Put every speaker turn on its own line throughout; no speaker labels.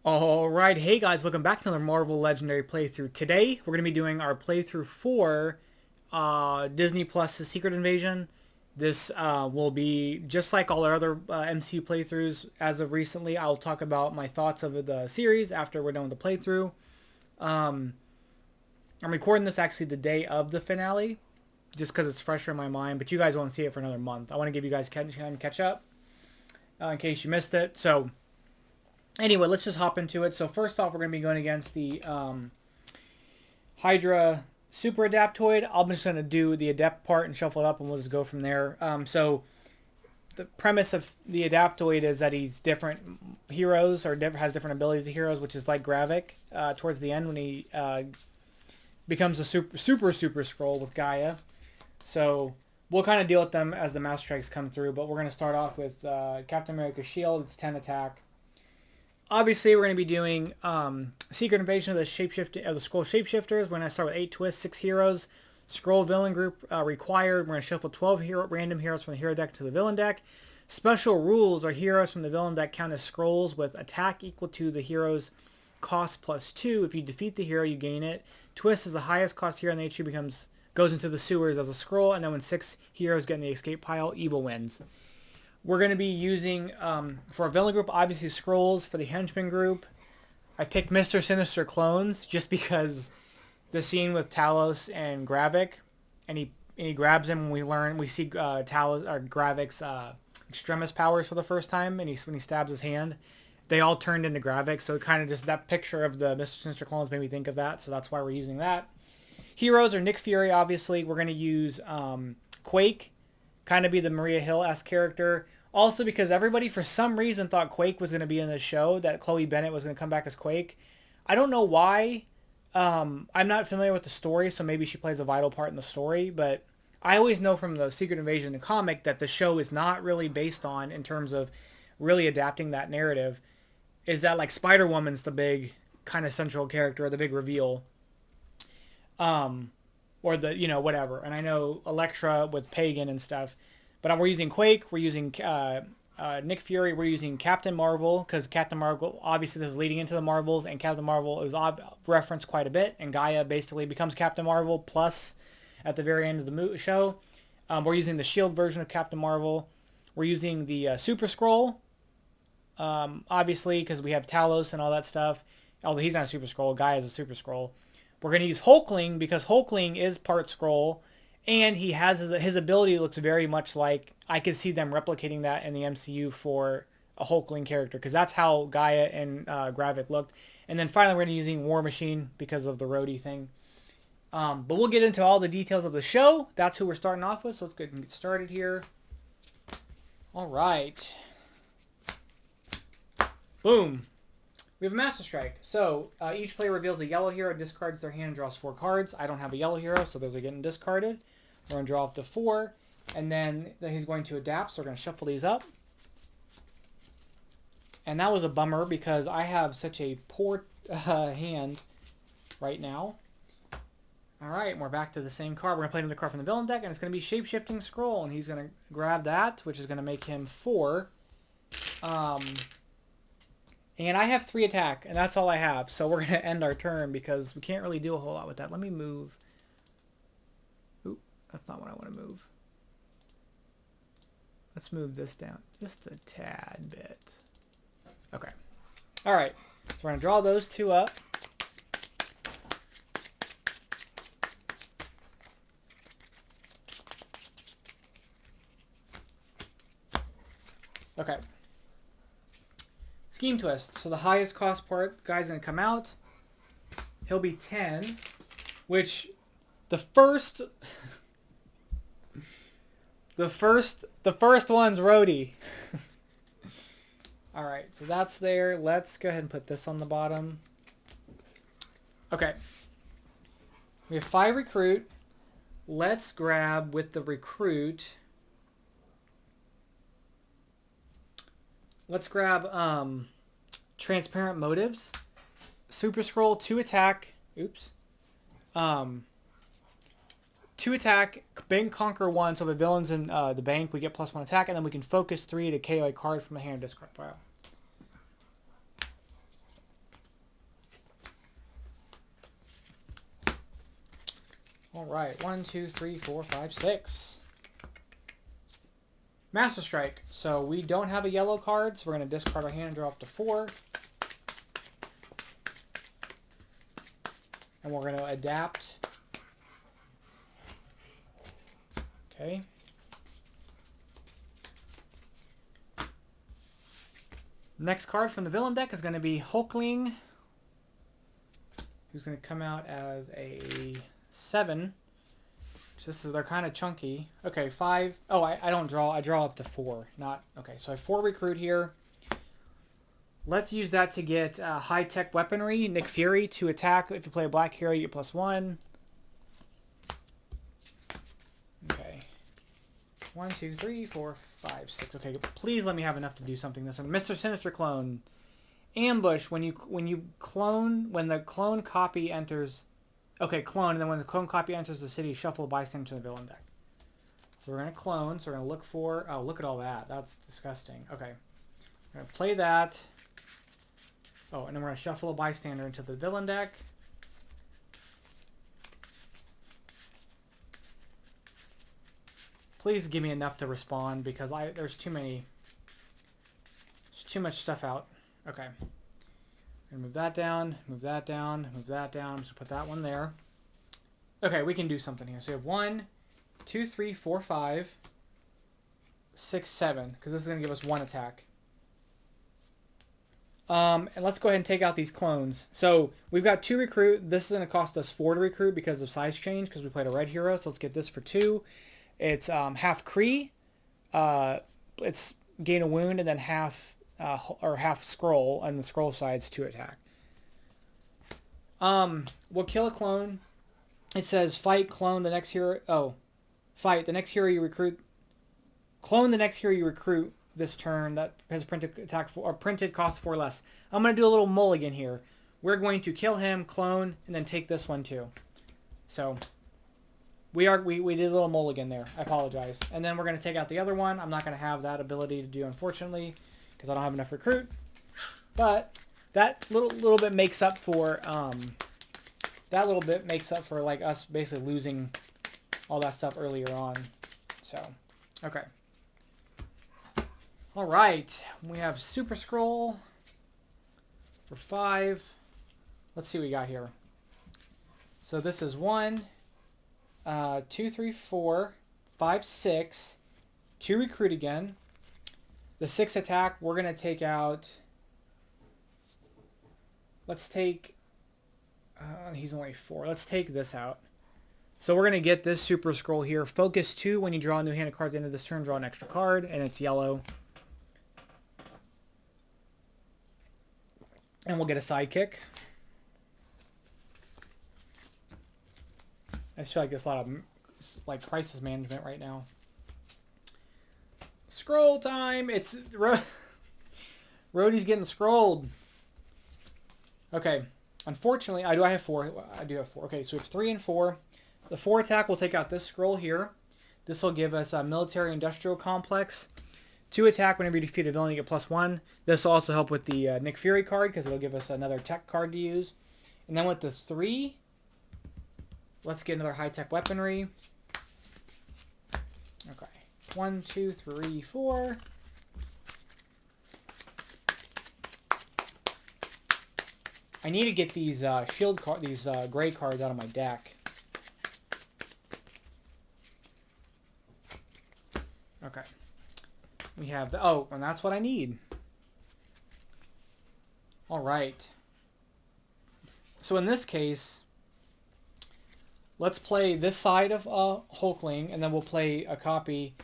Alright, hey guys, welcome back to another Marvel Legendary playthrough. Today, we're going to be doing our playthrough for Disney Plus's Secret Invasion. This will be just like all our other MCU playthroughs as of recently. I'll talk about my thoughts of the series after we're done with the playthrough. I'm recording this actually the day of the finale, just because it's fresher in my mind, but you guys won't see it for another month. I want to give you guys time to catch up in case you missed it. So anyway, let's just hop into it. So first off, we're going to be going against the Hydra Super Adaptoid. I'm just going to do the Adept part and shuffle it up, and we'll just go from there. So the premise of the Adaptoid is that he's different heroes, or has different abilities of heroes, which is like Gravik towards the end when he becomes a super Skrull with Gaia. So we'll kind of deal with them as the Master Strikes come through, but we're going to start off with Captain America's shield. It's 10 attack. Obviously, we're going to be doing Secret Invasion of the Skrull Shapeshifters. We're going to start with 8 twists, 6 heroes. Skrull villain group required. We're going to shuffle 12 random heroes from the hero deck to the villain deck. Special rules are heroes from the villain deck count as Skrulls with attack equal to the hero's cost plus 2. If you defeat the hero, you gain it. Twist is the highest cost hero in the HQ goes into the sewers as a Skrull, and then when 6 heroes get in the escape pile, evil wins. We're going to be using, for a villain group, obviously Skrulls. For the Henchman group, I picked Mr. Sinister clones just because the scene with Talos and Gravik, and he grabs him, and we see Talos or Gravik's extremis powers for the first time, and when he stabs his hand, they all turned into Gravik. So kind of just that picture of the Mr. Sinister clones made me think of that. So that's why we're using that. Heroes are Nick Fury, obviously. We're going to use Quake, kind of be the Maria Hill-esque character. Also because everybody for some reason thought Quake was going to be in the show, that Chloe Bennett was going to come back as Quake. I don't know why. I'm not familiar with the story, so maybe she plays a vital part in the story, but I always know from the Secret Invasion the comic that the show is not really based on, in terms of really adapting that narrative, is that like Spider-Woman's the big kind of central character, the big reveal. Or the, whatever. And I know Elektra with Pagan and stuff. But we're using Quake, we're using Nick Fury, we're using Captain Marvel, because Captain Marvel, obviously this is leading into the Marvels, and Captain Marvel is referenced quite a bit, and Gaia basically becomes Captain Marvel plus at the very end of the show. We're using the shield version of Captain Marvel. We're using the Super Skrull, obviously, because we have Talos and all that stuff. Although he's not a Super Skrull, Gaia is a Super Skrull. We're going to use Hulkling, because Hulkling is part Skrull, and he has his ability looks very much like, I could see them replicating that in the MCU for a Hulkling character, because that's how Gaia and Gravik looked. And then finally, we're going to be using War Machine because of the Rhodey thing. But we'll get into all the details of the show. That's who we're starting off with, so let's go ahead and get started here. All right. Boom. We have a Master Strike. So each player reveals a yellow hero, discards their hand, and draws 4 cards. I don't have a yellow hero, so those are getting discarded. We're going to draw up to 4, and then he's going to adapt, so we're going to shuffle these up. And that was a bummer, because I have such a poor hand right now. Alright, and we're back to the same card. We're going to play another card from the villain deck, and it's going to be Shapeshifting Skrull, and he's going to grab that, which is going to make him 4. And I have 3 attack, and that's all I have. So we're going to end our turn, because we can't really do a whole lot with that. Let me move. Oop, that's not what I want to move. Let's move this down just a tad bit. Okay. All right. So we're going to draw those 2 up. Okay. Scheme Twist. So the highest cost part guy's going to come out. He'll be 10, which the first one's Rhodey. All right, so that's there. Let's go ahead and put this on the bottom. Okay. We have 5 recruit. Let's grab with the recruit. Let's grab Transparent Motives. Super Skrull, 2 attack. Oops. 2 attack, bank conquer 1, so if a villain's in the bank, we get +1 attack, and then we can focus 3 to KO a card from a hand discard pile. All right, 1, 2, 3, 4, 5, 6. Master Strike. So we don't have a yellow card, so we're going to discard our hand and draw up to 4. And we're going to adapt. Okay. Next card from the villain deck is going to be Hulkling, who's going to come out as a 7. So they're kind of chunky. Okay, 5. Oh, I don't draw. I draw up to 4. Not okay. So I have 4 recruit here. Let's use that to get high-tech weaponry. Nick Fury to attack. If you play a black hero, you get +1. Okay. 1, 2, 3, 4, 5, 6. Okay, please let me have enough to do something this one. Mr. Sinister clone. Ambush. When you clone, when the clone copy enters. Okay, clone, and then when the clone copy enters the city, shuffle a bystander to the villain deck. So we're gonna clone. So we're gonna look for. Oh, look at all that. That's disgusting. Okay, we're gonna play that. Oh, and then we're gonna shuffle a bystander into the villain deck. Please give me enough to respond because there's too many. There's too much stuff out. Okay. I'm gonna move that down, move that down, move that down. So put that one there. Okay, we can do something here. So we have 1, 2, 3, 4, 5, 6, 7. Because this is gonna give us 1 attack. And let's go ahead and take out these clones. So we've got 2 recruit. This is going to cost us 4 to recruit because of size change because we played a red hero. So let's get this for 2. It's half Kree. It's gain a wound and then half Skrull, and the Skrull side's 2 attack. We'll kill a clone. It says fight clone the next hero. Oh, fight the next hero you recruit. Clone the next hero you recruit this turn that has printed attack for, or printed cost 4 less. I'm going to do a little mulligan here. We're going to kill him, clone, and then take this one too. So we did a little mulligan there. I apologize. And then we're going to take out the other one. I'm not going to have that ability to do, unfortunately, because I don't have enough recruit. But that little bit makes up for like us basically losing all that stuff earlier on. So okay. All right, we have Super Skrull for 5. Let's see what we got here. So this is 1, 2, 3, 4, 5, 6. 2 recruit again. The 6 attack, we're going to take out... Let's take... he's only 4. Let's take this out. So we're going to get this Super Skrull here. Focus 2, when you draw a new hand of cards at the end of this turn, draw an extra card, and it's yellow. And we'll get a sidekick. I just feel like there's a lot of crisis management right now. Scroll time! It's Rhodey's getting scrolled. Okay. Unfortunately, I have 4. I do have 4. Okay, so we have 3 and 4. The 4 attack will take out this Skrull here. This will give us a military industrial complex. 2 attack whenever you defeat a villain, you get +1. This will also help with the Nick Fury card because it'll give us another tech card to use. And then with the 3, let's get another high-tech weaponry. Okay. 1, 2, 3, 4. I need to get these these gray cards out of my deck. Okay. We have the... Oh, and that's what I need. All right. So in this case, let's play this side of Hulkling, and then we'll play a copy.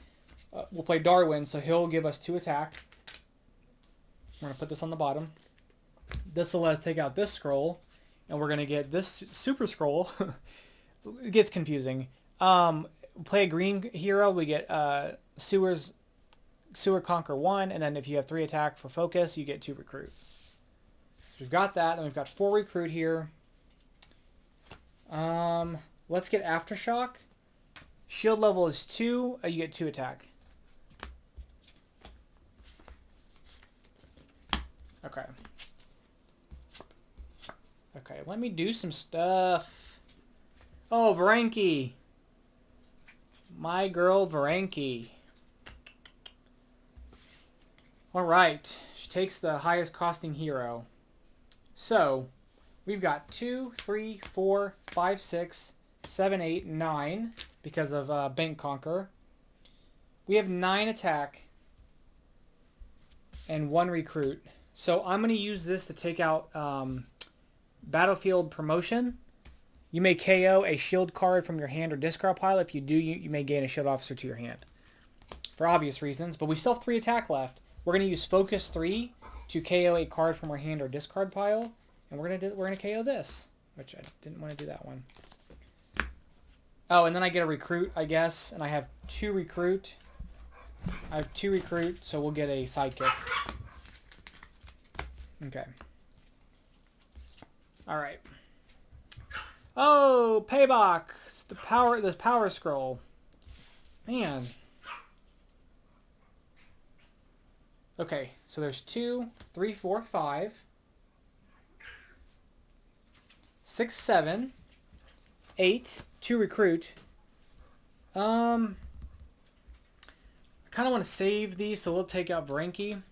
We'll play Darwin, so he'll give us 2 attack. We're going to put this on the bottom. This will let us take out this Skrull, and we're going to get this Super Skrull. It gets confusing. Play a green hero. We get Sewer Conquer 1, and then if you have 3 attack for focus, you get 2 recruit. So we've got that, and we've got 4 recruit here. Let's get Aftershock. Shield level is 2. You get 2 attack. Okay. Okay, let me do some stuff. Oh, Varanki. My girl Varanki. Alright. She takes the highest costing hero. So, we've got 2, 3, 4, 5, 6, 7, 8, 9 because of Bank Conquer. We have 9 attack and 1 recruit. So I'm going to use this to take out Battlefield Promotion. You may KO a shield card from your hand or discard pile. If you do, you may gain a shield officer to your hand. For obvious reasons, but we still have 3 attack left. We're going to use Focus 3 to KO a card from our hand or discard pile. And we're gonna KO this, which I didn't want to do that one. Oh, and then I get a recruit, I guess, and I have 2 recruit. I have 2 recruit, so we'll get a sidekick. Okay. All right. Oh, Payback! It's the power Skrull. Man. Okay, so there's 2, 3, 4, 5. 6, 7, 8, 2 recruit. I kind of want to save these, so we'll take out Varanki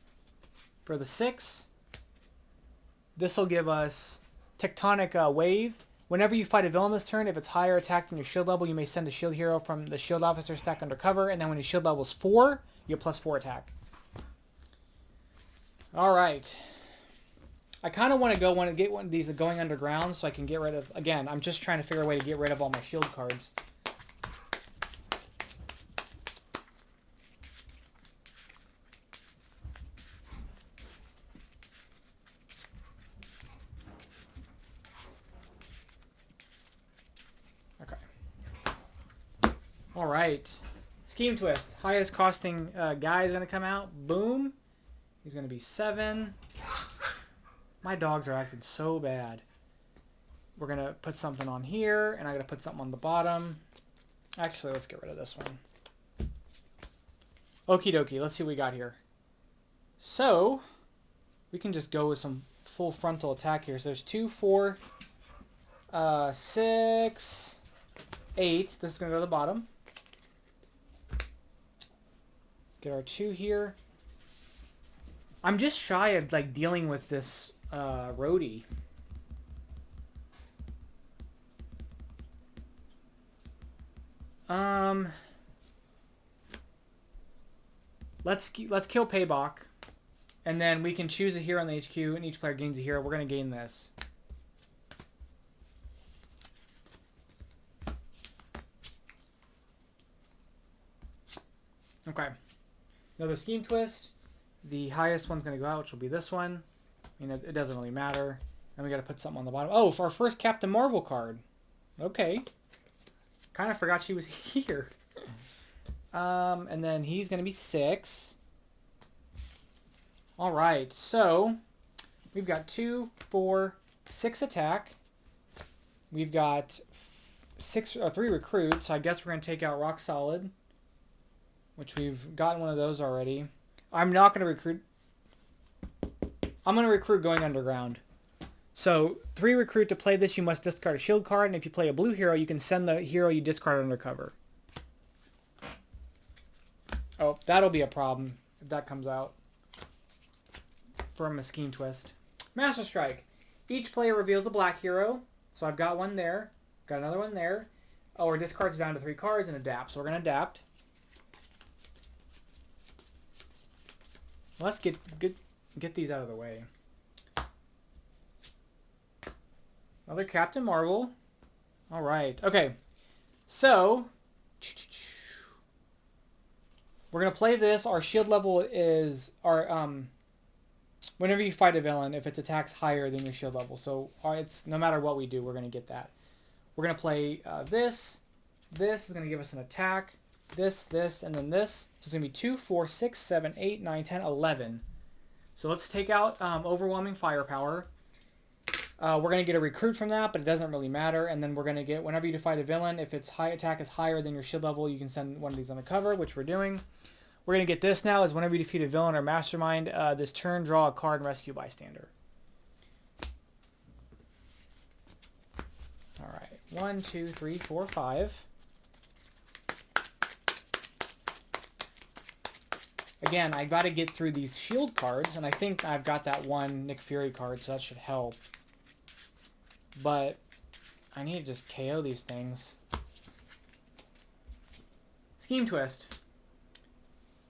for the 6. This will give us Tectonic Wave. Whenever you fight a villain this turn, if it's higher attack than your shield level, you may send a shield hero from the shield officer stack under cover, and then when your shield level is 4, you have +4 attack. Alright. I kind of want to get one of these going underground so I can get rid of... Again, I'm just trying to figure a way to get rid of all my shield cards. Okay. Alright. Scheme Twist. Highest costing guy is going to come out. Boom. He's going to be 7. My dogs are acting so bad. We're going to put something on here, and I'm going to put something on the bottom. Actually, let's get rid of this one. Okie dokie, let's see what we got here. So, we can just go with some full frontal attack here. So there's 2, 4, 6, 8. This is going to go to the bottom. Get our 2 here. I'm just shy of like dealing with this roadie. Let's kill Payback, and then we can choose a hero on the HQ, and each player gains a hero. We're gonna gain this. Okay. Another Scheme Twist. The highest one's gonna go out, which will be this one. I mean, it doesn't really matter. And we gotta put something on the bottom. Oh, for our first Captain Marvel card. Okay. Kind of forgot she was here. And then he's gonna be 6. All right, so we've got 2, 4, 6 attack. We've got 3 recruits. So I guess we're gonna take out Rock Solid, which we've gotten one of those already. I'm not gonna recruit. I'm gonna recruit going underground. So 3 recruit. To play this, you must discard a shield card, and if you play a blue hero, you can send the hero you discarded under cover. Oh, that'll be a problem if that comes out from a Scheme Twist. Master Strike. Each player reveals a black hero. So I've got one there. Got another one there. Oh, or discards down to 3 cards and adapt. So we're gonna adapt. Let's get these out of the way. Another Captain Marvel. All right. Okay. So we're gonna play this. Our shield level is whenever you fight a villain, if its attack's higher than your shield level. So it's no matter what we do, we're gonna get that. We're gonna play this. This is gonna give us an attack. This, and then this. So it's going to be 2, 4, 6, 7, 8, 9, 10, 11. So let's take out Overwhelming Firepower. We're going to get a recruit from that, but it doesn't really matter. And then we're going to get, whenever you fight a villain, if its high attack is higher than your shield level, you can send one of these on the cover, which we're doing. We're going to get this now, is whenever you defeat a villain or Mastermind, this turn, draw a card and rescue bystander. Alright, 1, 2, 3, 4, 5. Again, I got to get through these shield cards, and I think I've got that one Nick Fury card, so that should help. But I need to just KO these things. Scheme Twist.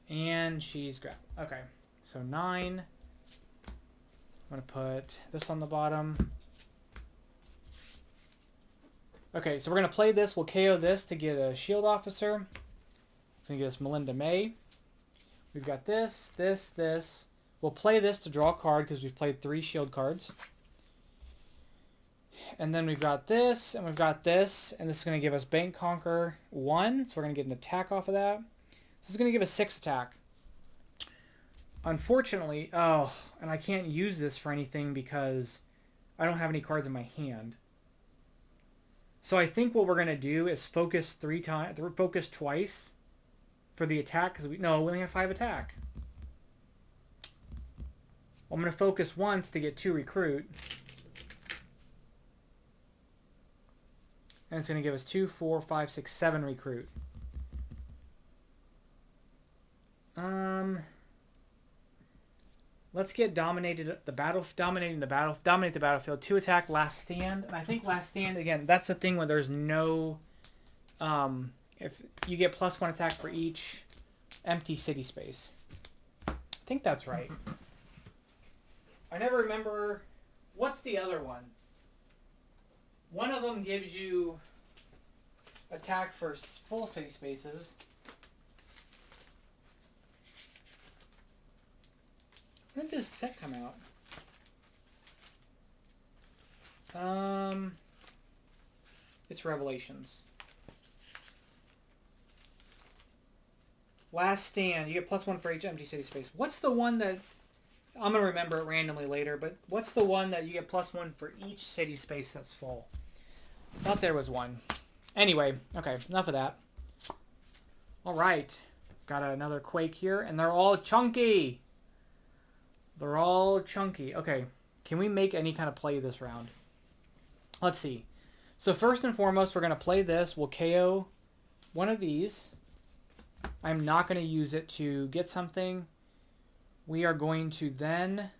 And she's grabbed. Okay, so 9. I'm going to put this on the bottom. Okay, so we're going to play this. We'll KO this to get a shield officer. It's going to get us Melinda May. We've got this, this, this. We'll play this to draw a card because we've played 3 shield cards. And then we've got this, and we've got this, and this is going to give us Bank Conquer 1, so we're going to get an attack off of that. This is going to give us 6 attack. Unfortunately, and I can't use this for anything because I don't have any cards in my hand. So I think what we're going to do is focus twice for the attack, because we only have 5 attack. I'm going to focus once to get 2 recruit. And it's going to give us 2, 4, 5, 6, 7 recruit. Let's get dominate the battlefield. 2 attack, last stand. And I think last stand, again, that's the thing where there's no... if you get +1 attack for each empty city space. I think that's right. I never remember... What's the other one? One of them gives you attack for full city spaces. When did this set come out? It's Revelations. Last Stand. You get +1 for each empty city space. What's the one that... I'm going to remember it randomly later, but what's the one that you get +1 for each city space that's full? I thought there was one. Anyway, okay, enough of that. Alright. Got another Quake here, and they're all chunky! They're all chunky. Okay, can we make any kind of play this round? Let's see. So first and foremost, we're going to play this. We'll KO one of these. I'm not going to use it to get something. We are going to then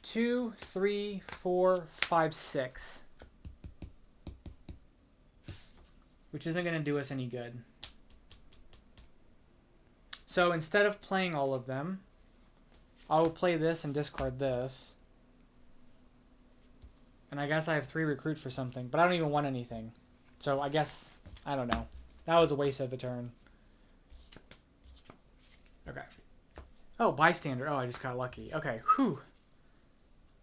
2, 3, 4, 5, 6. Which isn't going to do us any good. So instead of playing all of them, I will play this and discard this. And I guess I have 3 recruit for something, but I don't even want anything. So I guess, I don't know. That was a waste of a turn. Okay. Oh, bystander. Oh, I just got lucky. Okay, whew.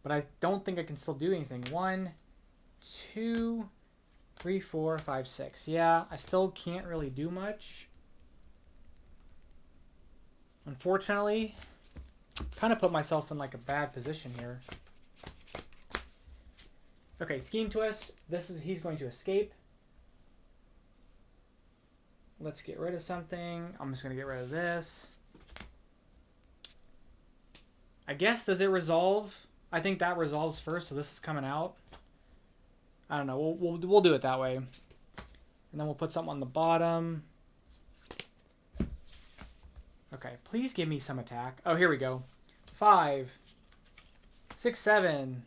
But I don't think I can still do anything. 1, 2, 3, 4, 5, 6. Yeah, I still can't really do much. Unfortunately, kind of put myself in like a bad position here. Okay, Scheme Twist. He's going to escape. Let's get rid of something. I'm just going to get rid of this. I guess, does it resolve? I think that resolves first, so this is coming out. I don't know. We'll do it that way. And then we'll put something on the bottom. Okay, please give me some attack. Oh, here we go. 5, 6, 7,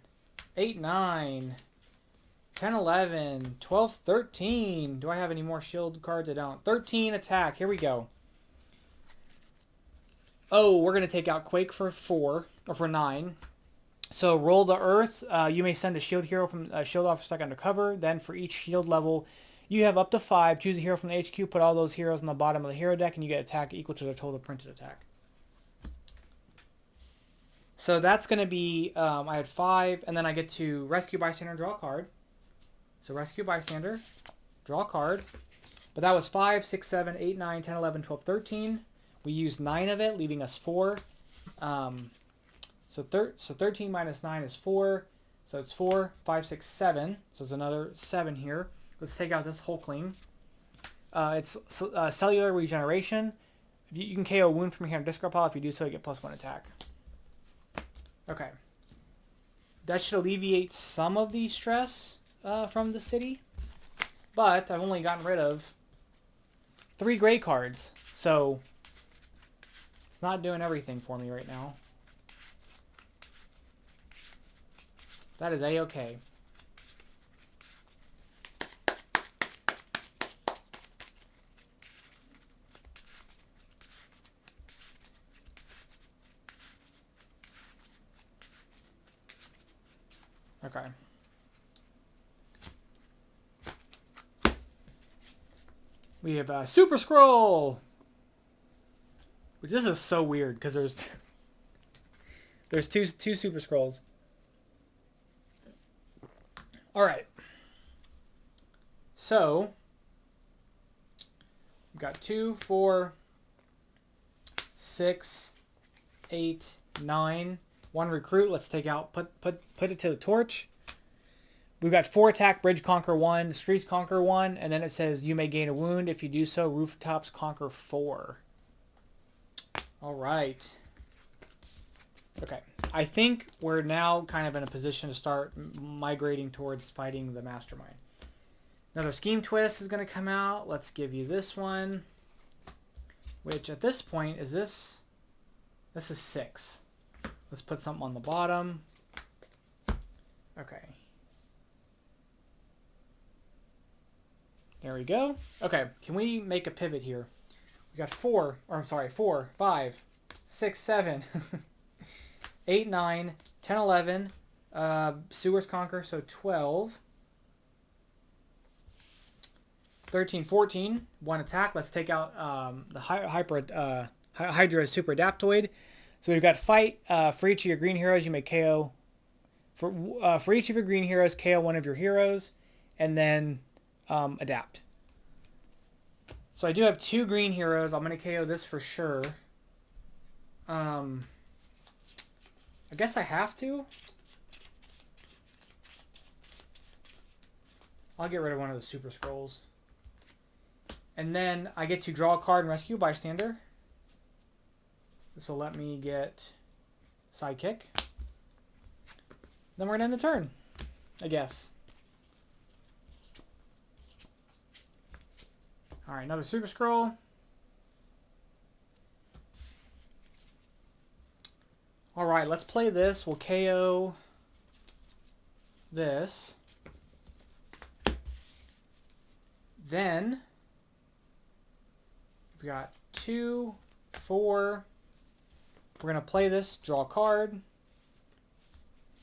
8, 9, 10, 11, 12, 13. Do I have any more shield cards? I don't. 13 attack. Here we go. Oh, we're going to take out Quake for 4, or for 9. So roll the earth. You may send a shield hero from a shield officer stuck under cover. Then for each shield level, you have up to 5. Choose a hero from the HQ. Put all those heroes on the bottom of the hero deck, and you get attack equal to the total printed attack. So that's going to be, I had 5, and then I get to rescue bystander and draw a card. So rescue bystander, draw a card. But that was 5, 6, 7, 8, 9, 10, 11, 12, 13. We used 9 of it, leaving us 4. So 13 minus 9 is 4. So it's 4, 5, 6, 7. So there's another 7 here. Let's take out this Hulkling. It's cellular regeneration. You can KO a wound from here on discard pile. If you do so, you get +1 attack. Okay. that should alleviate some of the stress from the city. But I've only gotten rid of 3 gray cards, so it's not doing everything for me right now. That is A-okay. Okay. We have a Super Skrull, which this is so weird because there's two Super Skrulls. All right. So we've got 2, 4, 6, 8, 9. 1 recruit. Let's take out. Put it to the torch. We've got 4 attack, bridge conquer 1, streets conquer 1, and then it says you may gain a wound. If you do so, rooftops conquer 4. All right. Okay. I think we're now kind of in a position to start migrating towards fighting the Mastermind. Another Scheme Twist is going to come out. Let's give you this one, which at this point is this. This is 6. Let's put something on the bottom. Okay. There we go. Okay, can we make a pivot here? We got 4, 5, 6, 7, 8, 9, 10, 11. Sewers conquer, so 12. 13, 14. 1 attack. Let's take out the Hydra Super Adaptoid. So we've got fight. For each of your green heroes, you may KO. For each of your green heroes, KO one of your heroes, and then adapt. So I do have 2 green heroes. I'm going to KO this for sure. I guess I have to. I'll get rid of one of the Super Skrulls. And then I get to draw a card and rescue bystander. This will let me get sidekick. Then we're going to end the turn, I guess. Alright, another Super Skrull. Alright, let's play this. We'll KO this. Then we've got 2, 4. We're going to play this, draw a card.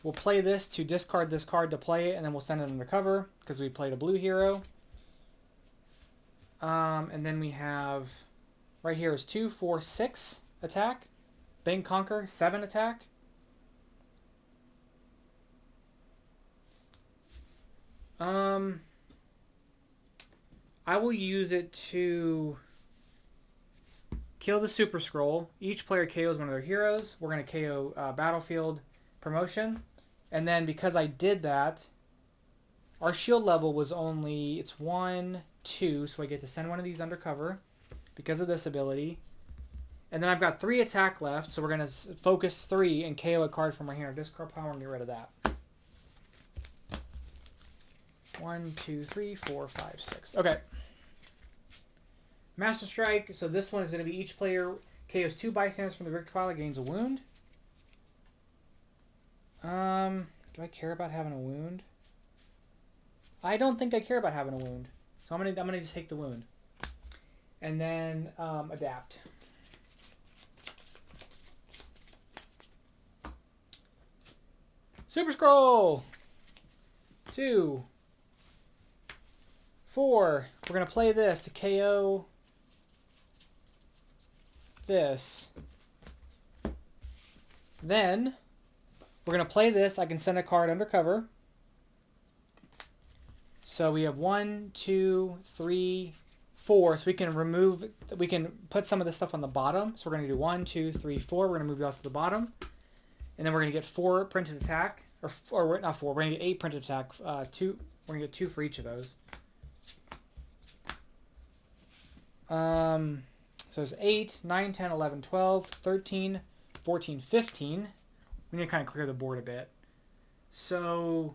We'll play this to discard this card to play it, and then we'll send it undercover because we played a blue hero. And then we have, right here is 2, 4, 6 attack. Bang Conquer, 7 attack. I will use it to kill the Super Skrull. Each player KOs one of their heroes. We're going to KO Battlefield Promotion. And then because I did that, our shield level was only, it's 1, 2, so I get to send one of these undercover because of this ability. And then I've got 3 attack left, so we're going to focus 3 and KO a card from right here. Discard power and get rid of that. 1, 2, 3, 4, 5, 6. Okay. Master Strike. So this one is going to be each player KOs 2 bystanders from the Rift Twilight, gains a wound. Do I care about having a wound? I don't think I care about having a wound. So I'm gonna just take the wound. And then adapt. Super Skrull! 2, 4. We're gonna play this to KO this. Then we're going to play this. I can send a card undercover. So we have 1, 2, 3, 4. So we can put some of this stuff on the bottom. So we're going to do 1, 2, 3, 4. We're going to move those to the bottom. And then we're going to get 4 printed attack. Or not 4. We're going to get 8 printed attack. 2. We're going to get 2 for each of those. So it's 8, 9, 10, 11, 12, 13, 14, 15. We need to kind of clear the board a bit. So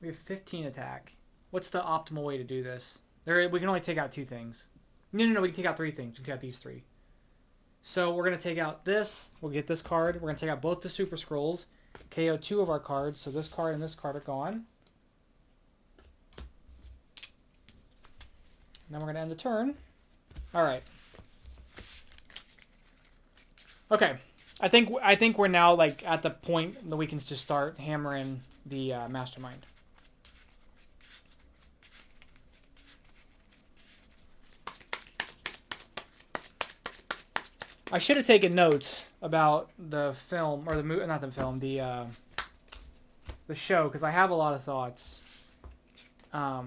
we have 15 attack. What's the optimal way to do this? We can only take out 2 things. No, we can take out 3 things. We can take out these 3. So we're going to take out this. We'll get this card. We're going to take out both the Super Skrulls. KO 2 of our cards. So this card and this card are gone. And then we're going to end the turn. Alright. Okay. I think we're now like at the point that we can just start hammering the Mastermind. I should have taken notes about the film, or the movie, not the film, the show, because I have a lot of thoughts. But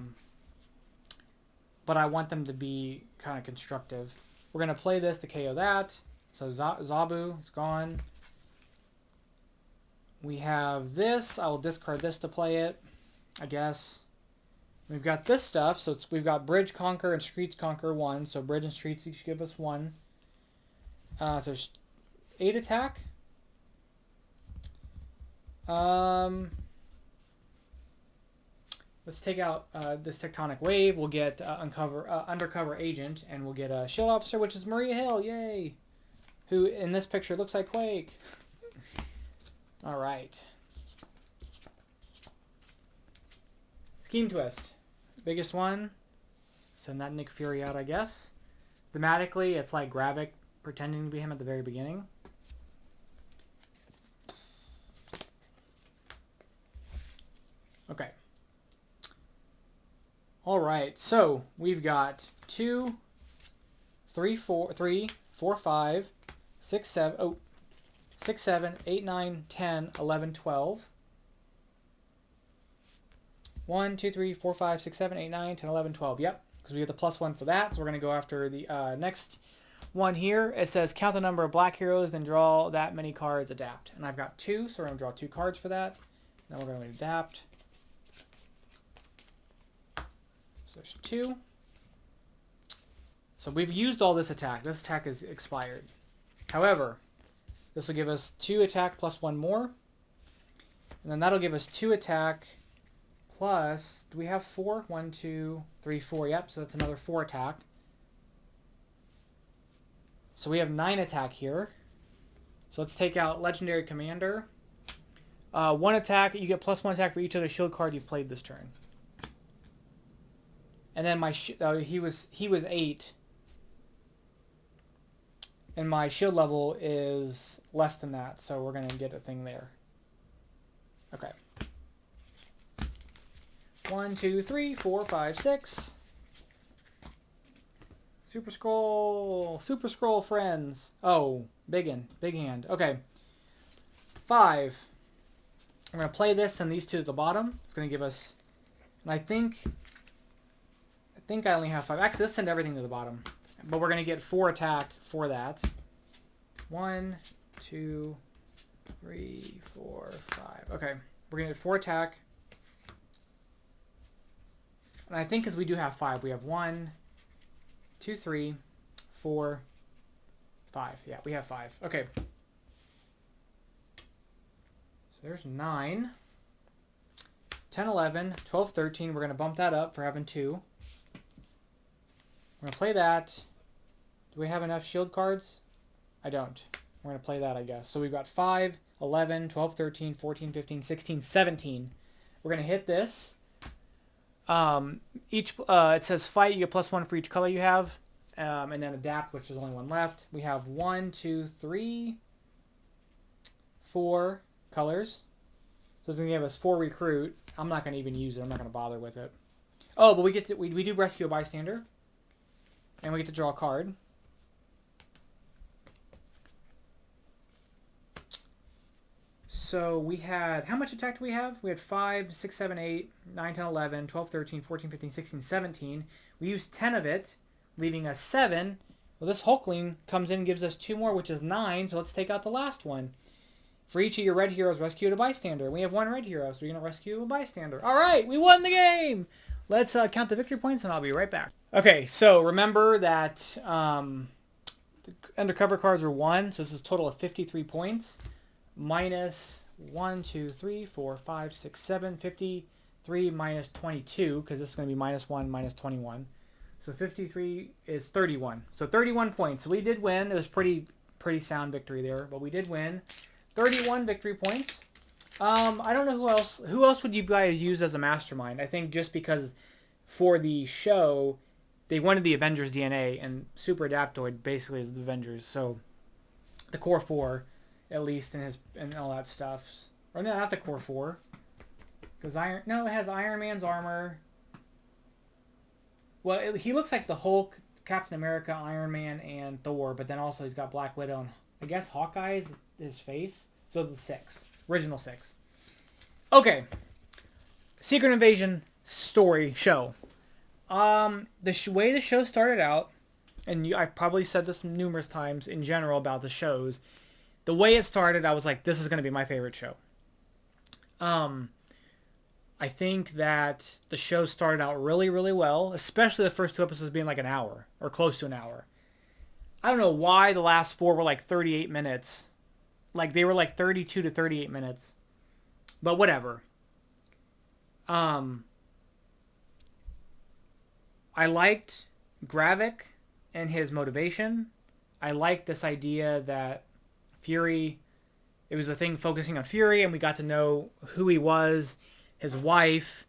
I want them to be kind of constructive. We're going to play this to KO that. So Zabu is gone. We have this. I will discard this to play it, I guess. We've got this stuff. So we've got Bridge, Conquer, and Streets Conquer 1. So Bridge and Streets each give us 1. So there's 8 attack. Let's take out this Tectonic Wave. We'll get Undercover Agent, and we'll get a Shield Officer, which is Maria Hill. Yay! Who in this picture looks like Quake. All right. Scheme Twist. Biggest one. Send that Nick Fury out, I guess. Thematically, it's like Gravik pretending to be him at the very beginning. Okay. All right. So we've got 2, 3, 4, 5, 6, 7. Oh, 6, 7, 8, 9, 10, 11, 12. 1, 2, 3, 4, 5, 6, 7, 8, 9, 10, 11, 12. Yep, because we get the +1 for that. So we're going to go after the next one here. It says count the number of black heroes, then draw that many cards, adapt. And I've got 2, so we're going to draw 2 cards for that. Then we're going to adapt. So there's 2. So we've used all this attack. This attack is expired. However, this will give us 2 attack plus 1 more. And then that'll give us 2 attack plus, do we have 4? 1, 2, 3, 4. Yep, so that's another 4 attack. So we have 9 attack here. So let's take out Legendary Commander. 1 attack, you get +1 attack for each other shield card you've played this turn. And then my he was 8. And my shield level is less than that, so we're going to get a thing there. Okay. 1, 2, 3, 4, 5, 6. Super Skrull friends. Oh, big hand. Okay. 5. I'm going to play this and these 2 at the bottom. It's going to give us, and I think I only have 5. Actually, let's send everything to the bottom. But we're going to get 4 attack for that. 1, 2, 3, 4, 5. Okay. We're going to get 4 attack. And I think because we do have 5, we have 1, 2, 3, 4, 5. Yeah, we have 5. Okay. So there's 9. 10, 11, 12, 13. We're going to bump that up for having 2. We're going to play that. Do we have enough shield cards? I don't. We're going to play that, I guess. So we've got 5, 11, 12, 13, 14, 15, 16, 17. We're going to hit this. It says fight, you get +1 for each color you have. And then adapt, which is only 1 left. We have 1, 2, 3, 4 colors. So it's going to give us 4 recruit. I'm not going to even use it. I'm not going to bother with it. Oh, but we do rescue a bystander. And we get to draw a card. So we had, how much attack do we have? We had 5, 6, 7, 8, 9, 10, 11, 12, 13, 14, 15, 16, 17. We used 10 of it, leaving us 7. Well, this Hulkling comes in and gives us 2 more, which is 9. So let's take out the last one. For each of your red heroes, rescue a bystander. We have 1 red hero, so we're going to rescue a bystander. All right, we won the game! Let's count the victory points, and I'll be right back. Okay, so remember that the undercover cards are 1, so this is a total of 53 points. minus 1, 2, 3, 4, 5, 6, 7, 53 minus 22, because this is going to be minus 1, minus 21. So 53 is 31. So 31 points. So we did win. It was pretty sound victory there, but we did win. 31 victory points. I don't know who else. Who else would you guys use as a mastermind? I think just because for the show, they wanted the Avengers DNA, and Super Adaptoid basically is the Avengers. So the core 4, at least, and all that stuff. Or no, not the core 4. Because it has Iron Man's armor. Well, he looks like the Hulk, Captain America, Iron Man, and Thor, but then also he's got Black Widow and I guess Hawkeye is his face. So the 6. Original 6. Okay. Secret Invasion story show. The way the show started out, and I've probably said this numerous times in general about the shows, the way it started, I was like, this is going to be my favorite show. I think that the show started out really, really well, especially the first 2 episodes being like an hour or close to an hour. I don't know why the last 4 were like 38 minutes. Like they were like 32 to 38 minutes. But whatever. I liked Gravik and his motivation. I liked this idea that Fury, it was a thing focusing on Fury, and we got to know who he was, his wife,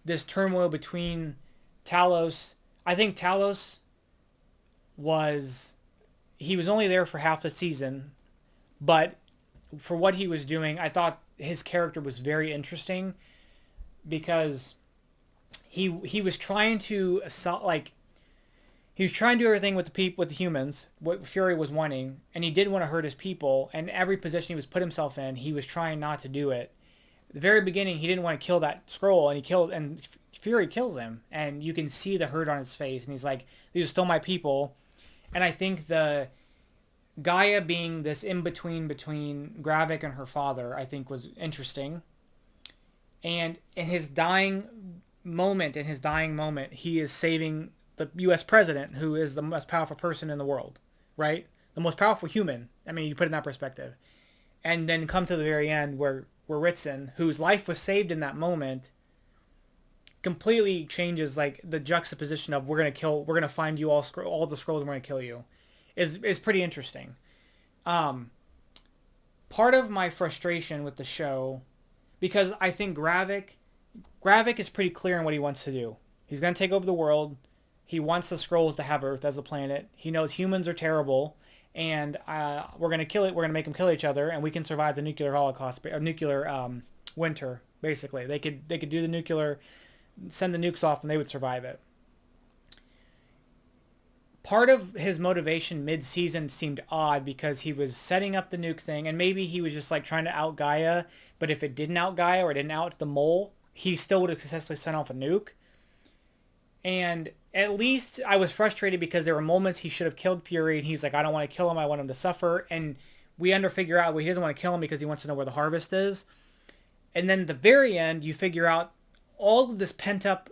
this turmoil between Talos. I think Talos he was only there for half the season, but for what he was doing, I thought his character was very interesting because he was trying to he was trying to do everything with the humans, what Fury was wanting, and he didn't want to hurt his people, and every position he was put himself in, he was trying not to do it. At the very beginning, he didn't want to kill that Skrull, and Fury kills him, and you can see the hurt on his face, and he's like, these are still my people. And I think the Gaia being this in-between between Gravik and her father, I think was interesting. And in his dying moment, he is saving the U.S. president, who is the most powerful person in the world, right? The most powerful human. I mean, you put it in that perspective. And then come to the very end where Ritson, whose life was saved in that moment, completely changes like the juxtaposition of we're gonna find you all the Skrulls and we're gonna kill you, is pretty interesting. Part of my frustration with the show, because I think Gravik is pretty clear in what he wants to do. He's gonna take over the world. He wants the Skrulls to have Earth as a planet. He knows humans are terrible, and we're gonna kill it. We're gonna make them kill each other, and we can survive the nuclear holocaust or nuclear winter. Basically, they could do the nuclear. Send the nukes off and they would survive it. Part of his motivation mid-season seemed odd because he was setting up the nuke thing, and maybe he was just like trying to out Gaia, but if it didn't out Gaia or it didn't out the mole, he still would have successfully sent off a nuke. And at least I was frustrated because there were moments he should have killed Fury, and he's like, I don't want to kill him, I want him to suffer. And we figure out, well, he doesn't want to kill him because he wants to know where the harvest is. And then at the very end, you figure out all of this pent-up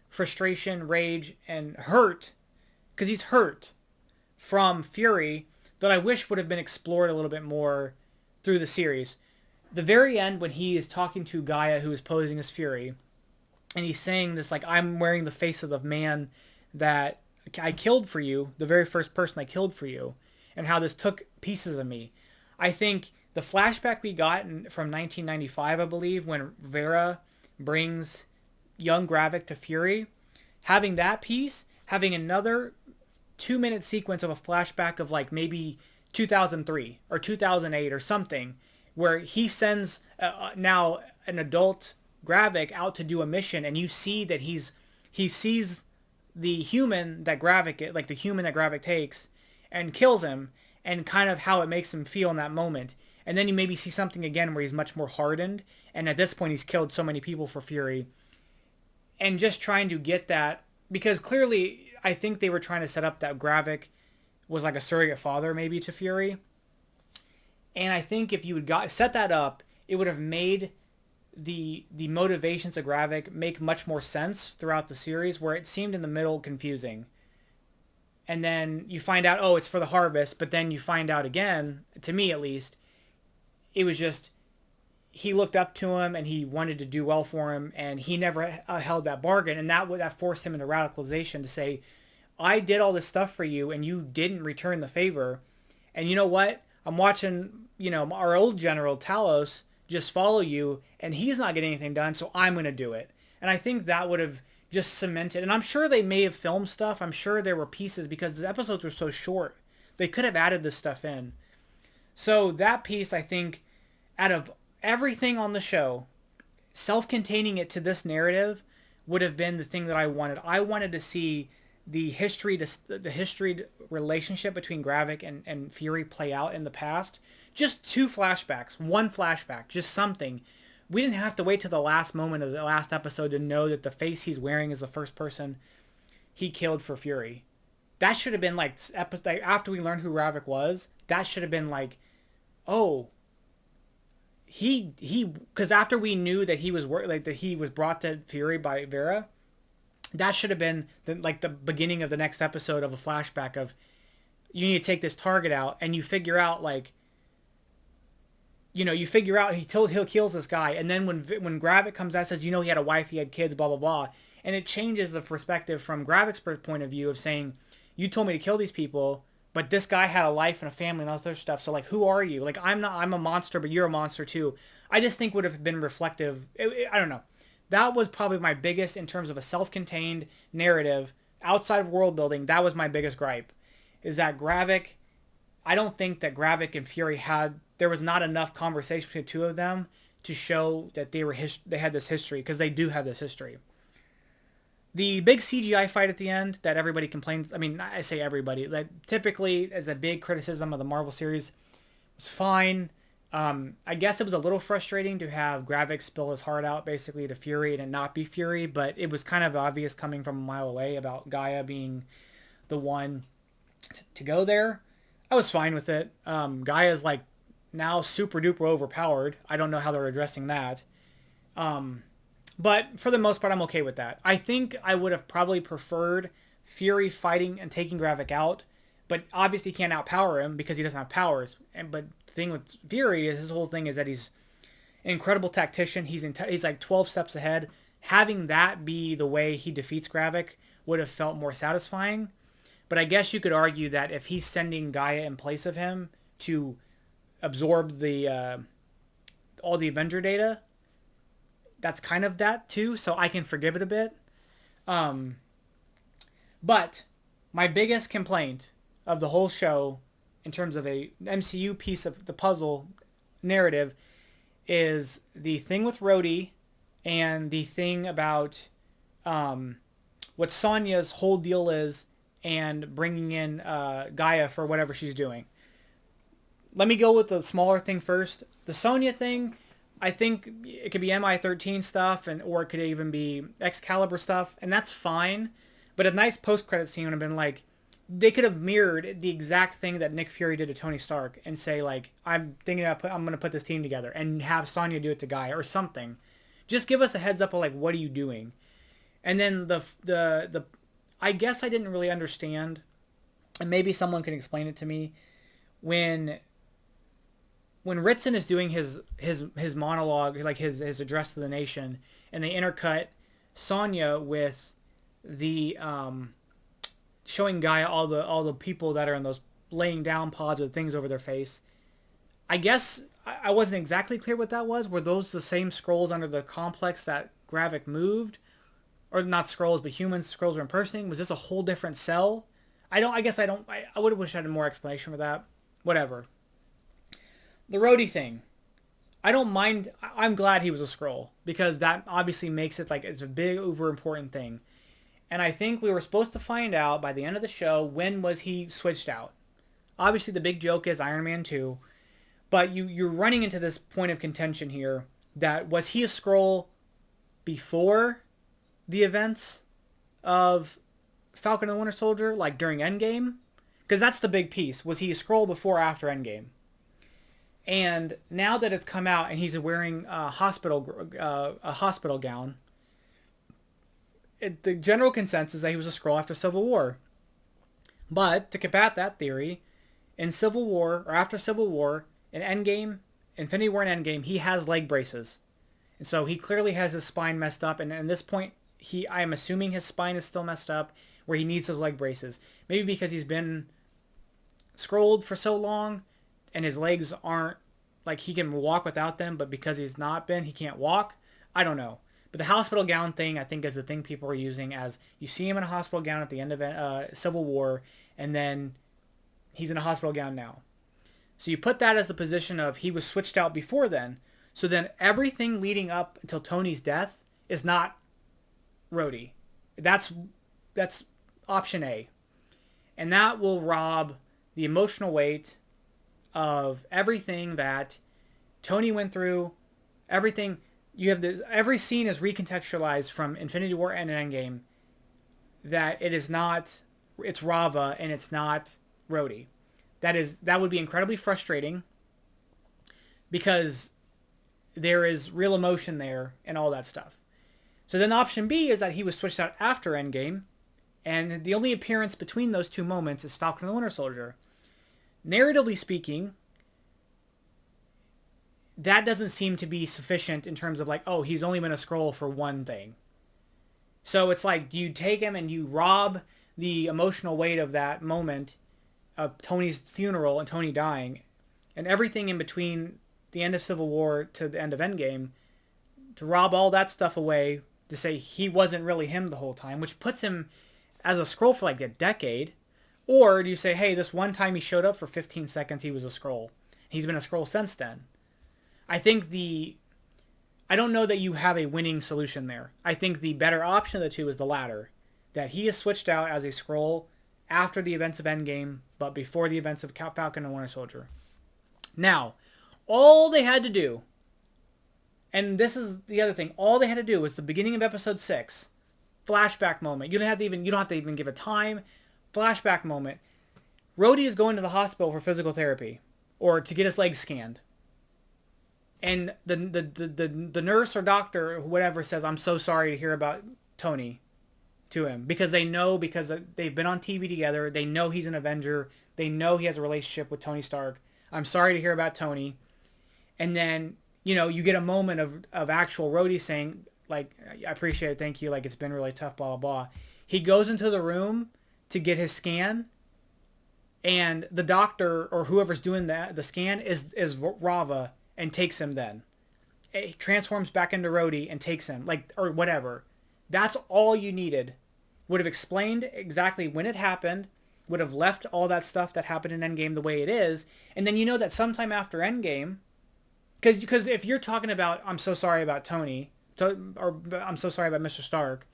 frustration, rage, and hurt, because he's hurt from Fury, that I wish would have been explored a little bit more through the series. The very end, when he is talking to Gaia, who is posing as Fury, and he's saying this, like, I'm wearing the face of the man that I killed for you, the very first person I killed for you, and how this took pieces of me. I think the flashback we got from 1995, I believe, when Vera brings young Gravik to Fury, having that piece, having another 2-minute sequence of a flashback of like maybe 2003 or 2008 or something, where he sends now an adult Gravik out to do a mission, and you see that he sees the human that Gravik takes and kills him, and kind of how it makes him feel in that moment. And then you maybe see something again where he's much more hardened, and at this point he's killed so many people for Fury. And just trying to get that, because clearly I think they were trying to set up that Gravik was like a surrogate father maybe to Fury. And I think if you would set that up, it would have made the motivations of Gravik make much more sense throughout the series, where it seemed in the middle confusing. And then you find out, oh, it's for the harvest, but then you find out again, to me at least, it was just he looked up to him and he wanted to do well for him, and he never held that bargain, and that forced him into radicalization to say, I did all this stuff for you and you didn't return the favor, and you know what? I'm watching, our old general Talos just follow you, and he's not getting anything done, so I'm going to do it. And I think that would have just cemented, and I'm sure they may have filmed stuff. I'm sure there were pieces because the episodes were so short. They could have added this stuff in. So that piece, I think, out of everything on the show, self-containing it to this narrative would have been the thing that I wanted. I wanted to see the history relationship between Gravik and Fury play out in the past. Just 2 flashbacks, 1 flashback, just something. We didn't have to wait till the last moment of the last episode to know that the face he's wearing is the first person he killed for Fury. That should have been like, after we learned who Gravik was, that should have been like, oh, because after we knew that he was that he was brought to Fury by Vera, that should have been the beginning of the next episode of a flashback of, you need to take this target out, and you figure out he kills this guy, and then when Gravik comes out and says, he had a wife, he had kids, blah blah blah, and it changes the perspective from Gravik's point of view of saying, you told me to kill these people, but this guy had a life and a family and all this other stuff. So who are you? I'm a monster, but you're a monster too. I just think would have been reflective. I don't know. That was probably my biggest, in terms of a self-contained narrative outside of world building. That was my biggest gripe, is that Gravik. I don't think that Gravik and Fury there was not enough conversation between the two of them to show that they had this history, because they do have this history. The big CGI fight at the end that everybody complains, I say everybody, that typically is a big criticism of the Marvel series, was fine. I guess it was a little frustrating to have Gravik spill his heart out basically to Fury and it not be Fury, but it was kind of obvious coming from a mile away about Gaia being the one to go there. I was fine with it. Gaia's now super duper overpowered. I don't know how they're addressing that. But for the most part, I'm okay with that. I think I would have probably preferred Fury fighting and taking Gravik out, but obviously he can't outpower him because he doesn't have powers. But the thing with Fury is his whole thing is that he's an incredible tactician. He's 12 steps ahead. Having that be the way he defeats Gravik would have felt more satisfying. But I guess you could argue that if he's sending Gaia in place of him to absorb all the Avenger data, that's kind of that too, so I can forgive it a bit. But my biggest complaint of the whole show, in terms of a MCU piece of the puzzle narrative, is the thing with Rhodey and the thing about what Sonya's whole deal is, and bringing in Gaia for whatever she's doing. Let me go with the smaller thing first. The Sonya thing, I think it could be MI13 stuff, or it could even be Excalibur stuff, and that's fine. But a nice post-credit scene would have been they could have mirrored the exact thing that Nick Fury did to Tony Stark and say, I'm going to put this team together, and have Sonya do it to Gaia or something. Just give us a heads up of what are you doing? And then the I guess I didn't really understand, and maybe someone can explain it to me, when Ritson is doing his monologue, his address to the nation, and they intercut Sonya with the showing Gaia all the people that are in those laying down pods with things over their face. I guess I wasn't exactly clear what that was. Were those the same Skrulls under the complex that Gravik moved? Or not Skrulls, but humans Skrulls were impersonating? Was this a whole different cell? I would have wished I had more explanation for that. Whatever. The Rhodey thing. I don't mind. I'm glad he was a Skrull, because that obviously makes it it's a big, uber important thing. And I think we were supposed to find out by the end of the show, when was he switched out. Obviously the big joke is Iron Man 2. But you're running into this point of contention here, that was he a Skrull before the events of Falcon and the Winter Soldier, during Endgame? Because that's the big piece. Was he a Skrull before or after Endgame? And now that it's come out and he's wearing a hospital gown, the general consensus is that he was a Skrull after Civil War. But to combat that theory, in Civil War, or after Civil War, in Endgame, Infinity War and Endgame, he has leg braces. And so he clearly has his spine messed up. And at this point, I am assuming his spine is still messed up where he needs those leg braces. Maybe because he's been Skrulled for so long and his legs aren't, like, he can walk without them, but because he's not been, he can't walk. I don't know. But the hospital gown thing, I think, is the thing people are using as you see him in a hospital gown at the end of Civil War, and then he's in a hospital gown now. So you put that as the position of he was switched out before then. So then everything leading up until Tony's death is not Rhodey. That's option A. And that will rob the emotional weight of everything that Tony went through. Everything you have, every scene is recontextualized from Infinity War and Endgame. That it is not, it's Rava and it's not Rhodey. That would be incredibly frustrating because there is real emotion there and all that stuff. So then option B is that he was switched out after Endgame, and the only appearance between those two moments is Falcon and the Winter Soldier. Narratively speaking, that doesn't seem to be sufficient in terms of like, oh, he's only been a Skrull for one thing. So it's like, do you take him and you rob the emotional weight of that moment of Tony's funeral and Tony dying and everything in between the end of Civil War to the end of Endgame, to rob all that stuff away, to say he wasn't really him the whole time, which puts him as a Skrull for like a decade? Or do you say, hey, this one time he showed up for 15 seconds, he was a Skrull. He's been a Skrull since then. I don't know that you have a winning solution there. I think the better option of the two is the latter. That he is switched out as a Skrull after the events of Endgame, but before the events of Falcon and Winter Soldier. Now, all they had to do, and this is the other thing, all they had to do was the beginning of episode 6, flashback moment. You don't have to even give a time. Flashback moment. Rhodey is going to the hospital for physical therapy or to get his legs scanned. And the nurse or doctor or whatever says, I'm so sorry to hear about Tony to him. Because they've been on TV together. They know he's an Avenger. They know he has a relationship with Tony Stark. I'm sorry to hear about Tony. And then, you get a moment of actual Rhodey saying, like, I appreciate it, thank you, like, it's been really tough, blah, blah, blah. He goes into the room to get his scan, and the doctor or whoever's doing the scan is Rava and takes him then. It transforms back into Rhodey and takes him, like, or whatever. That's all you needed. Would have explained exactly when it happened, would have left all that stuff that happened in Endgame the way it is, and then that sometime after Endgame, because if you're talking about, I'm so sorry about Tony, or I'm so sorry about Mr. Stark,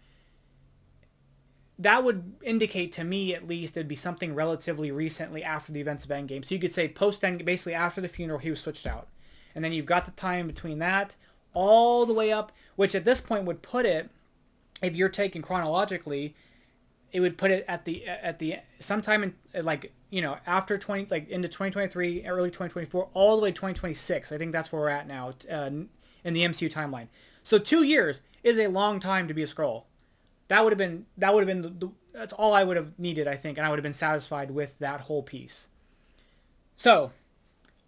that would indicate to me at least it'd be something relatively recently after the events of Endgame. So you could say post-Endgame, basically after the funeral, he was switched out. And then you've got the time between that all the way up, which at this point would put it, if you're taking chronologically, it would put it at the sometime in after into 2023, early 2024, all the way to 2026. I think that's where we're at now in the MCU timeline. So 2 years is a long time to be a Skrull. That would have been that's all I would have needed, I think, and I would have been satisfied with that whole piece. So,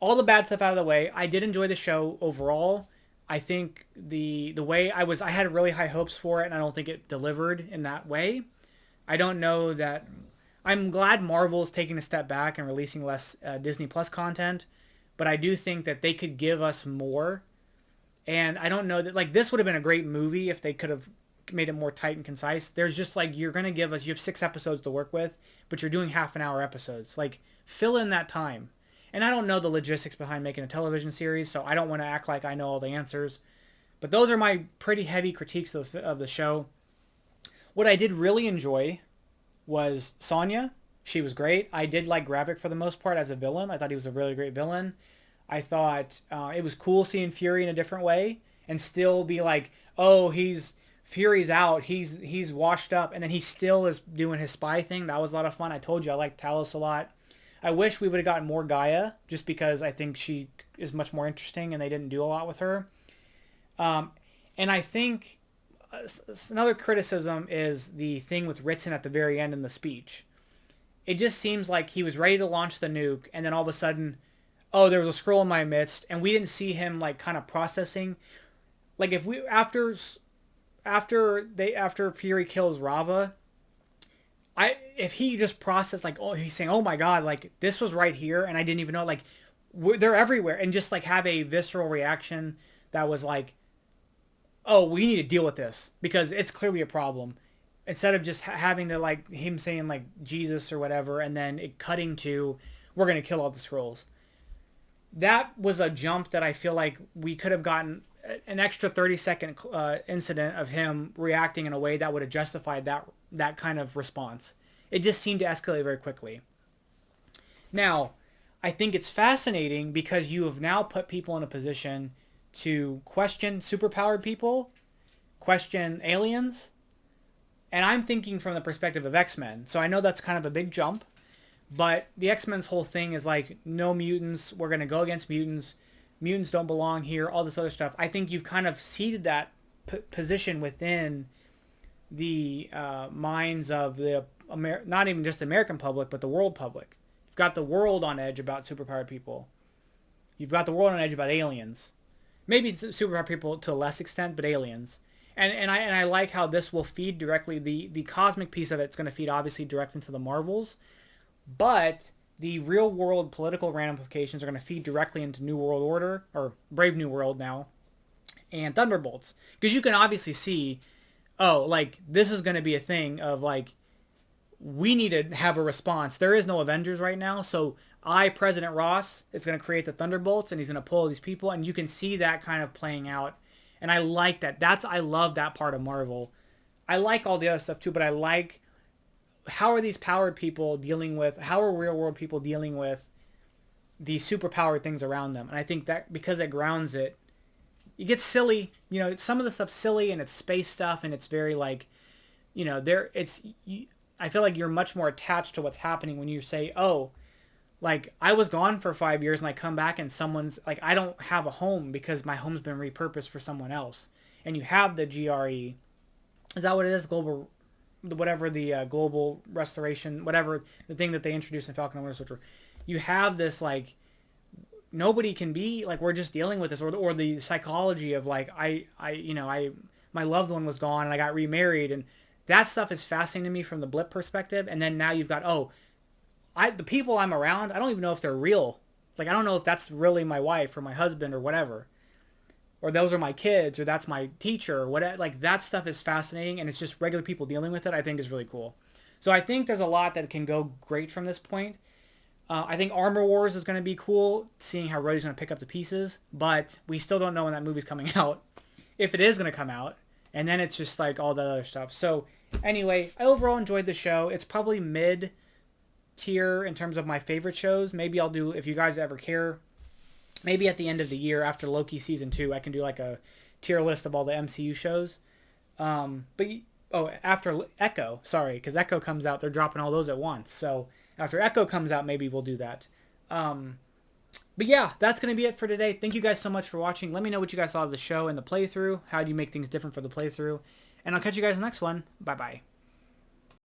all the bad stuff out of the way. I did enjoy the show overall. I think the way I had really high hopes for it, and I don't think it delivered in that way. I don't know that. I'm glad Marvel is taking a step back and releasing less Disney Plus content, but I do think that they could give us more. And I don't know that, like, this would have been a great movie if they could have made it more tight and concise. There's just, like, you're going to give us, you have 6 episodes to work with, but you're doing half-an-hour episodes. Like, fill in that time. And I don't know the logistics behind making a television series, so I don't want to act like I know all the answers. But those are my pretty heavy critiques of the show. What I did really enjoy was Sonya. She was great. I did like Gravik for the most part as a villain. I thought he was a really great villain. I thought it was cool seeing Fury in a different way and still be like, oh, Fury's out. He's washed up, and then he still is doing his spy thing. That was a lot of fun. I told you I liked Talos a lot. I wish we would have gotten more Gaia, just because I think she is much more interesting, and they didn't do a lot with her. And I think another criticism is the thing with Ritson at the very end in the speech. It just seems like he was ready to launch the nuke, and then all of a sudden, oh, there was a Skrull in my midst, and we didn't see him like kind of processing. Like if we after Fury kills Rava, if he just processed like, oh, he's saying, oh my god, like this was right here and I didn't even know, like they're everywhere, and just like have a visceral reaction that was like, oh, we need to deal with this because it's clearly a problem, instead of just having to like him saying like Jesus or whatever and then it cutting to we're gonna kill all the Skrulls. That was a jump that I feel like we could have gotten an extra 30-second incident of him reacting in a way that would have justified that kind of response. It just seemed to escalate very quickly. Now, I think it's fascinating because you have now put people in a position to question superpowered people, question aliens, and I'm thinking from the perspective of X-Men. So I know that's kind of a big jump, but the X-Men's whole thing is like, no mutants, we're going to go against mutants, mutants don't belong here, all this other stuff. I think you've kind of seeded that position within the minds of the not even just the American public, but the world public. You've got the world on edge about superpowered people. You've got the world on edge about aliens. Maybe superpowered people to a less extent, but aliens. And I like how this will feed directly, the cosmic piece of it's going to feed obviously directly into the Marvels, but the real world political ramifications are going to feed directly into New World Order, or Brave New World now, and Thunderbolts. Because you can obviously see, oh, like, this is going to be a thing of, like, we need to have a response. There is no Avengers right now, so President Ross, is going to create the Thunderbolts, and he's going to pull these people, and you can see that kind of playing out. And I like that. I love that part of Marvel. I like all the other stuff too, but I like, how are these powered people dealing with, how are real world people dealing with these superpowered things around them? And I think that because it grounds it, it gets silly. You know, some of the stuff's silly and it's space stuff and it's very like, you know, I feel like you're much more attached to what's happening when you say, oh, like, I was gone for 5 years and I come back and someone's like, I don't have a home because my home's been repurposed for someone else. And you have the GRE. Is that what it is? Global, whatever the global restoration, whatever the thing that they introduced in Falcon and Winter Soldier. You have this, like, nobody can be, like, we're just dealing with this. Or the psychology of, like, my loved one was gone and I got remarried. And that stuff is fascinating to me from the blip perspective. And then now you've got, the people I'm around, I don't even know if they're real. Like, I don't know if that's really my wife or my husband or whatever. Or those are my kids or that's my teacher or whatever. Like, that stuff is fascinating and it's just regular people dealing with it, I think is really cool. So I think there's a lot that can go great from this point. I think Armor Wars is going to be cool, seeing how Rhodey's going to pick up the pieces. But we still don't know when that movie's coming out. If it is going to come out. And then it's just like all that other stuff. So anyway, I overall enjoyed the show. It's probably mid tier in terms of my favorite shows. Maybe I'll do, if you guys ever care, maybe at the end of the year after Loki season 2 I can do like a tier list of all the MCU shows. After Echo, sorry, because Echo comes out, they're dropping all those at once, so after Echo comes out maybe we'll do that. But yeah, that's gonna be it for today. Thank you guys so much for watching. Let me know what you guys thought of the show and the playthrough. How do you make things different for the playthrough, and I'll catch you guys in the next one. Bye bye.